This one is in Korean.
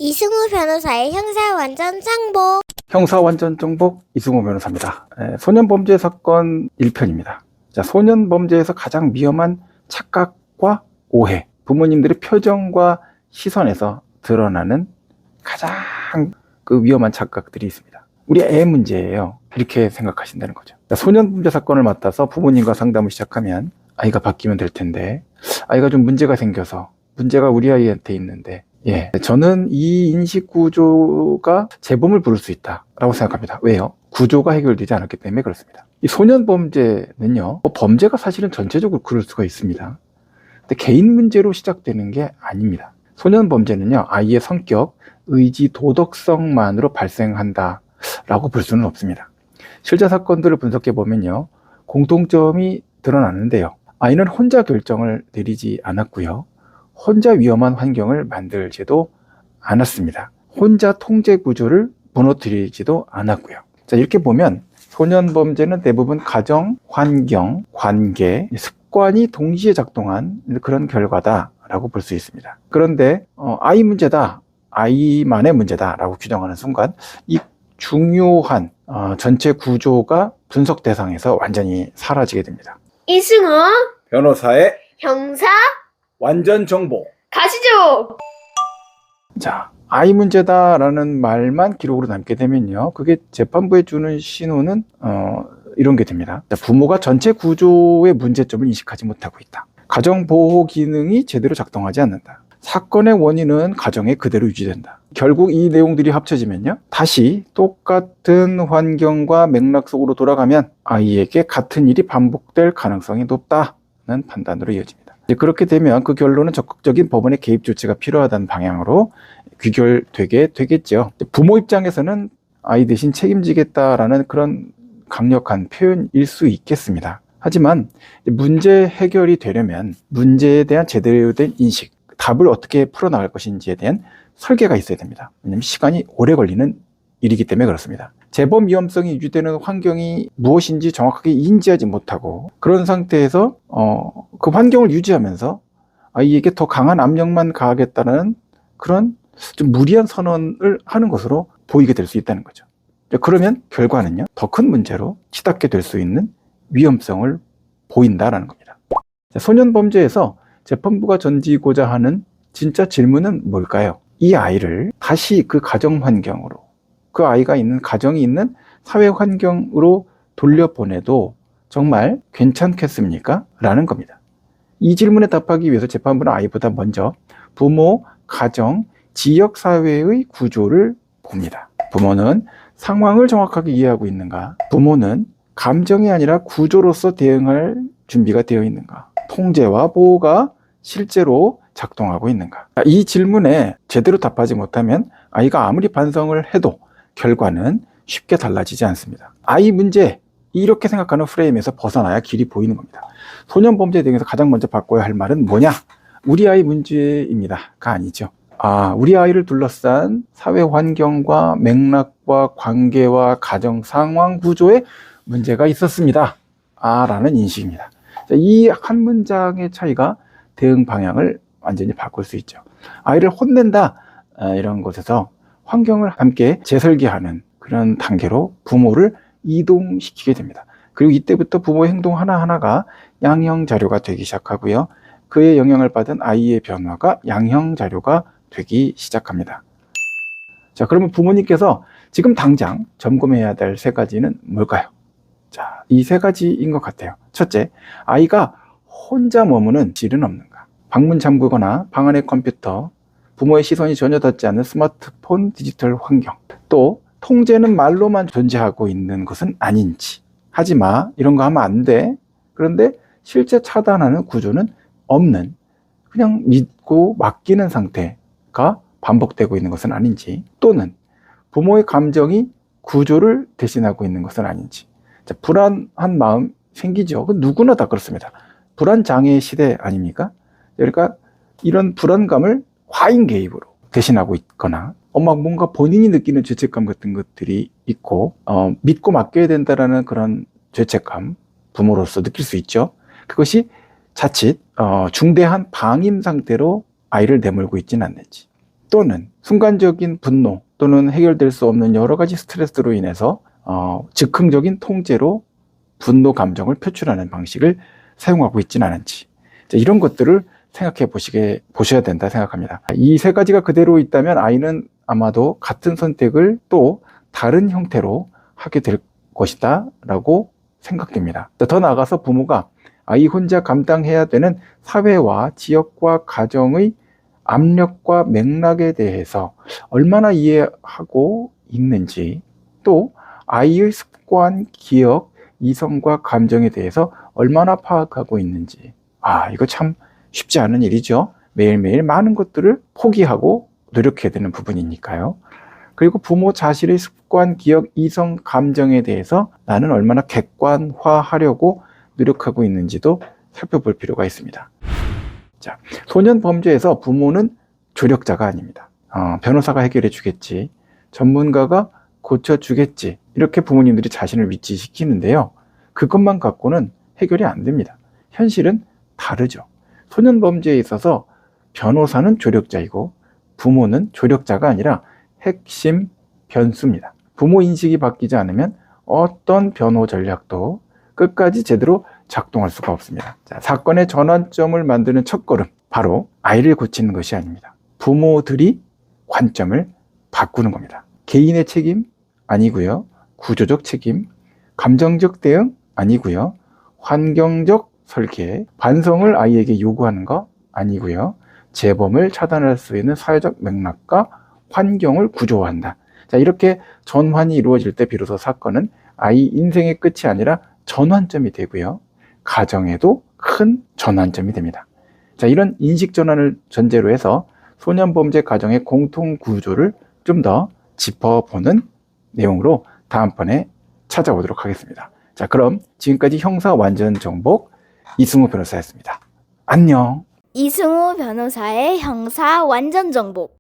이승우 변호사의 형사 완전 정복. 형사 완전 정복 이승우 변호사입니다. 소년범죄 사건 1편입니다. 자, 소년범죄에서 가장 위험한 착각과 오해, 부모님들의 표정과 시선에서 드러나는 가장 위험한 착각들이 있습니다. 우리 애 문제예요. 이렇게 생각하신다는 거죠. 자, 소년범죄 사건을 맡아서 부모님과 상담을 시작하면 아이가 바뀌면 될 텐데, 아이가 좀 문제가 생겨서 문제가 우리 아이한테 있는데, 저는 이 인식 구조가 재범을 부를 수 있다라고 생각합니다. 왜요? 구조가 해결되지 않았기 때문에 그렇습니다. 이 소년 범죄는요, 범죄가 사실은 전체적으로 그럴 수가 있습니다. 근데 개인 문제로 시작되는 게 아닙니다. 소년 범죄는요, 아이의 성격, 의지, 도덕성만으로 발생한다라고 볼 수는 없습니다. 실제 사건들을 분석해 보면요, 공통점이 드러나는데요. 아이는 혼자 결정을 내리지 않았고요. 혼자 위험한 환경을 만들지도 않았습니다. 혼자 통제 구조를 무너뜨리지도 않았고요. 자, 이렇게 보면 소년범죄는 대부분 가정, 환경, 관계, 습관이 동시에 작동한 그런 결과다라고 볼 수 있습니다. 그런데 아이 문제다, 아이만의 문제다라고 규정하는 순간 이 중요한 전체 구조가 분석 대상에서 완전히 사라지게 됩니다. 이승우 변호사의 형사 완전 정보. 가시죠. 자, 아이 문제다라는 말만 기록으로 남게 되면요, 그게 재판부에 주는 신호는 이런 게 됩니다. 자, 부모가 전체 구조의 문제점을 인식하지 못하고 있다. 가정보호 기능이 제대로 작동하지 않는다. 사건의 원인은 가정에 그대로 유지된다. 결국 이 내용들이 합쳐지면요, 다시 똑같은 환경과 맥락 속으로 돌아가면 아이에게 같은 일이 반복될 가능성이 높다는 판단으로 이어집니다. 그렇게 되면 그 결론은 적극적인 법원의 개입 조치가 필요하다는 방향으로 귀결되게 되겠죠. 부모 입장에서는 아이 대신 책임지겠다라는 그런 강력한 표현일 수 있겠습니다. 하지만 문제 해결이 되려면 문제에 대한 제대로 된 인식, 답을 어떻게 풀어나갈 것인지에 대한 설계가 있어야 됩니다. 왜냐하면 시간이 오래 걸리는 일이기 때문에 그렇습니다. 재범 위험성이 유지되는 환경이 무엇인지 정확하게 인지하지 못하고, 그런 상태에서 그 환경을 유지하면서 아이에게 더 강한 압력만 가하겠다는 그런 좀 무리한 선언을 하는 것으로 보이게 될 수 있다는 거죠. 그러면 결과는요, 더 큰 문제로 치닫게 될 수 있는 위험성을 보인다라는 겁니다. 소년범죄에서 재판부가 던지고자 하는 진짜 질문은 뭘까요? 이 아이를 다시 그 가정 환경으로, 그 아이가 있는 가정이 있는 사회 환경으로 돌려보내도 정말 괜찮겠습니까? 라는 겁니다. 이 질문에 답하기 위해서 재판부는 아이보다 먼저 부모, 가정, 지역 사회의 구조를 봅니다. 부모는 상황을 정확하게 이해하고 있는가? 부모는 감정이 아니라 구조로서 대응할 준비가 되어 있는가? 통제와 보호가 실제로 작동하고 있는가? 이 질문에 제대로 답하지 못하면 아이가 아무리 반성을 해도 결과는 쉽게 달라지지 않습니다. 아이 문제, 이렇게 생각하는 프레임에서 벗어나야 길이 보이는 겁니다. 소년범죄에 대해서 가장 먼저 바꿔야 할 말은 뭐냐? 우리 아이 문제입니다가 아니죠. 우리 아이를 둘러싼 사회 환경과 맥락과 관계와 가정 상황 구조에 문제가 있었습니다. 라는 인식입니다. 이 한 문장의 차이가 대응 방향을 완전히 바꿀 수 있죠. 아이를 혼낸다, 이런 곳에서 환경을 함께 재설계하는 그런 단계로 부모를 이동시키게 됩니다. 그리고 이때부터 부모의 행동 하나하나가 양형 자료가 되기 시작하고요, 그의 영향을 받은 아이의 변화가 양형 자료가 되기 시작합니다. 자, 그러면 부모님께서 지금 당장 점검해야 될 세 가지는 뭘까요? 자, 이 세 가지인 것 같아요. 첫째, 아이가 혼자 머무는 질은 없는가? 방문 잠그거나 방 안의 컴퓨터, 부모의 시선이 전혀 닿지 않는 스마트폰 디지털 환경, 또 통제는 말로만 존재하고 있는 것은 아닌지, 하지마, 이런 거 하면 안 돼, 그런데 실제 차단하는 구조는 없는, 그냥 믿고 맡기는 상태가 반복되고 있는 것은 아닌지, 또는 부모의 감정이 구조를 대신하고 있는 것은 아닌지. 자, 불안한 마음 생기죠. 누구나 다 그렇습니다. 불안장애 시대 아닙니까? 그러니까 이런 불안감을 과잉 개입으로 대신하고 있거나, 뭔가 본인이 느끼는 죄책감 같은 것들이 있고, 믿고 맡겨야 된다라는 그런 죄책감, 부모로서 느낄 수 있죠. 그것이 자칫 중대한 방임 상태로 아이를 내몰고 있지는 않는지. 또는 순간적인 분노 또는 해결될 수 없는 여러 가지 스트레스로 인해서 즉흥적인 통제로 분노 감정을 표출하는 방식을 사용하고 있지는 않은지, 이런 것들을 생각해 보셔야 된다 생각합니다. 이 세 가지가 그대로 있다면 아이는 아마도 같은 선택을 또 다른 형태로 하게 될 것이다 라고 생각됩니다. 더 나아가서 부모가 아이 혼자 감당해야 되는 사회와 지역과 가정의 압력과 맥락에 대해서 얼마나 이해하고 있는지, 또 아이의 습관, 기억, 이성과 감정에 대해서 얼마나 파악하고 있는지, 이거 참 쉽지 않은 일이죠. 매일매일 많은 것들을 포기하고 노력해야 되는 부분이니까요. 그리고 부모 자신의 습관, 기억, 이성, 감정에 대해서 나는 얼마나 객관화하려고 노력하고 있는지도 살펴볼 필요가 있습니다. 자, 소년 범죄에서 부모는 조력자가 아닙니다. 변호사가 해결해 주겠지, 전문가가 고쳐주겠지, 이렇게 부모님들이 자신을 위치시키는데요. 그것만 갖고는 해결이 안 됩니다. 현실은 다르죠. 소년 범죄에 있어서 변호사는 조력자이고 부모는 조력자가 아니라 핵심 변수입니다. 부모 인식이 바뀌지 않으면 어떤 변호 전략도 끝까지 제대로 작동할 수가 없습니다. 자, 사건의 전환점을 만드는 첫걸음, 바로 아이를 고치는 것이 아닙니다. 부모들이 관점을 바꾸는 겁니다. 개인의 책임 아니고요, 구조적 책임, 감정적 대응 아니고요, 환경적 설계, 반성을 아이에게 요구하는 거 아니고요, 재범을 차단할 수 있는 사회적 맥락과 환경을 구조화한다. 자, 이렇게 전환이 이루어질 때 비로소 사건은 아이 인생의 끝이 아니라 전환점이 되고요, 가정에도 큰 전환점이 됩니다. 자, 이런 인식 전환을 전제로 해서 소년범죄 가정의 공통 구조를 좀 더 짚어보는 내용으로 다음번에 찾아오도록 하겠습니다. 자, 그럼 지금까지 형사 완전 정복 이승우 변호사였습니다. 안녕. 이승우 변호사의 형사 완전 정복.